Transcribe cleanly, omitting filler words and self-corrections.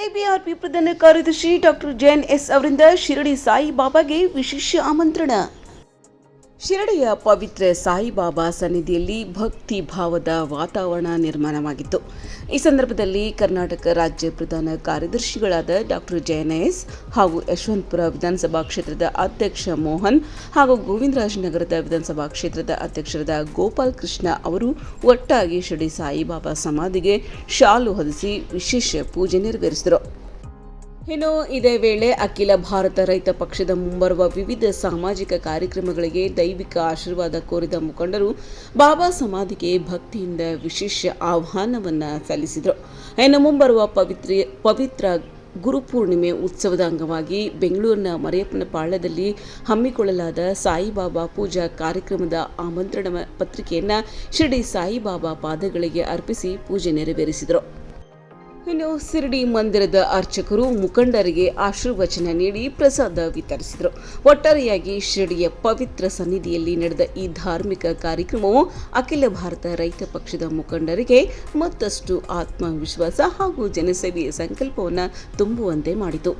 ಕೆಬಿಆರ್ಪಿ ಪ್ರಧಾನ ಕಾರ್ಯದರ್ಶಿ doctor Jain S ಅವರಿಂದ ಶಿರಡಿ ಸಾಯಿಬಾಬಾಗೆ ವಿಶೇಷ ಆಮಂತ್ರಣ. ಶಿರಡಿಯ ಪವಿತ್ರ ಸಾಯಿಬಾಬಾ ಸನ್ನಿಧಿಯಲ್ಲಿ ಭಕ್ತಿ ಭಾವದ ವಾತಾವರಣ ನಿರ್ಮಾಣವಾಗಿತ್ತು. ಈ ಸಂದರ್ಭದಲ್ಲಿ ಕರ್ನಾಟಕ ರಾಜ್ಯ ಪ್ರಧಾನ ಕಾರ್ಯದರ್ಶಿಗಳಾದ ಡಾಕ್ಟರ್ ಜೈನ್ ಎಸ್ ಹಾಗೂ ಯಶವಂತಪುರ ವಿಧಾನಸಭಾ ಕ್ಷೇತ್ರದ ಅಧ್ಯಕ್ಷ ಮೋಹನ್ ಹಾಗೂ ಗೋವಿಂದರಾಜನಗರದ ವಿಧಾನಸಭಾ ಕ್ಷೇತ್ರದ ಅಧ್ಯಕ್ಷರಾದ ಗೋಪಾಲ್ ಕೃಷ್ಣ ಅವರು ಒಟ್ಟಾಗಿ ಶಿರಡಿ ಸಾಯಿಬಾಬಾ ಸಮಾಧಿಗೆ ಶಾಲು ಹೊದಿಸಿ ವಿಶೇಷ ಪೂಜೆ ನೆರವೇರಿಸಿದರು. ಇನ್ನು ಇದೇ ವೇಳೆ ಅಖಿಲ ಭಾರತ ರೈತ ಪಕ್ಷದ ಮುಂಬರುವ ವಿವಿಧ ಸಾಮಾಜಿಕ ಕಾರ್ಯಕ್ರಮಗಳಿಗೆ ದೈವಿಕ ಆಶೀರ್ವಾದ ಕೋರಿದ ಮುಖಂಡರು ಬಾಬಾ ಸಮಾಧಿಗೆ ಭಕ್ತಿಯಿಂದ ವಿಶೇಷ ಆಹ್ವಾನವನ್ನು ಸಲ್ಲಿಸಿದರು. ಇನ್ನು ಮುಂಬರುವ ಪವಿತ್ರ ಗುರುಪೂರ್ಣಿಮೆ ಉತ್ಸವದ ಅಂಗವಾಗಿ ಬೆಂಗಳೂರಿನ ಮರಿಯಪ್ಪನ ಪಾಳ್ಯದಲ್ಲಿ ಹಮ್ಮಿಕೊಳ್ಳಲಾದ ಸಾಯಿಬಾಬಾ ಪೂಜಾ ಕಾರ್ಯಕ್ರಮದ ಆಮಂತ್ರಣ ಪತ್ರಿಕೆಯನ್ನು ಶಿರಡಿ ಸಾಯಿಬಾಬಾ ಪಾದಗಳಿಗೆ ಅರ್ಪಿಸಿ ಪೂಜೆ ನೆರವೇರಿಸಿದರು. ಇನ್ನು ಶಿರಡಿ ಮಂದಿರದ ಅರ್ಚಕರು ಮುಖಂಡರಿಗೆ ಆಶೀರ್ವಚನ ನೀಡಿ ಪ್ರಸಾದ ವಿತರಿಸಿದರು. ಒಟ್ಟಾರೆಯಾಗಿ ಶಿರಡಿಯ ಪವಿತ್ರ ಸನ್ನಿಧಿಯಲ್ಲಿ ನಡೆದ ಈ ಧಾರ್ಮಿಕ ಕಾರ್ಯಕ್ರಮವು ಅಖಿಲ ಭಾರತ ರೈತ ಪಕ್ಷದ ಮುಖಂಡರಿಗೆ ಮತ್ತಷ್ಟು ಆತ್ಮವಿಶ್ವಾಸ ಹಾಗೂ ಜನಸೇವೆಯ ಸಂಕಲ್ಪವನ್ನು ತುಂಬುವಂತೆ ಮಾಡಿತು.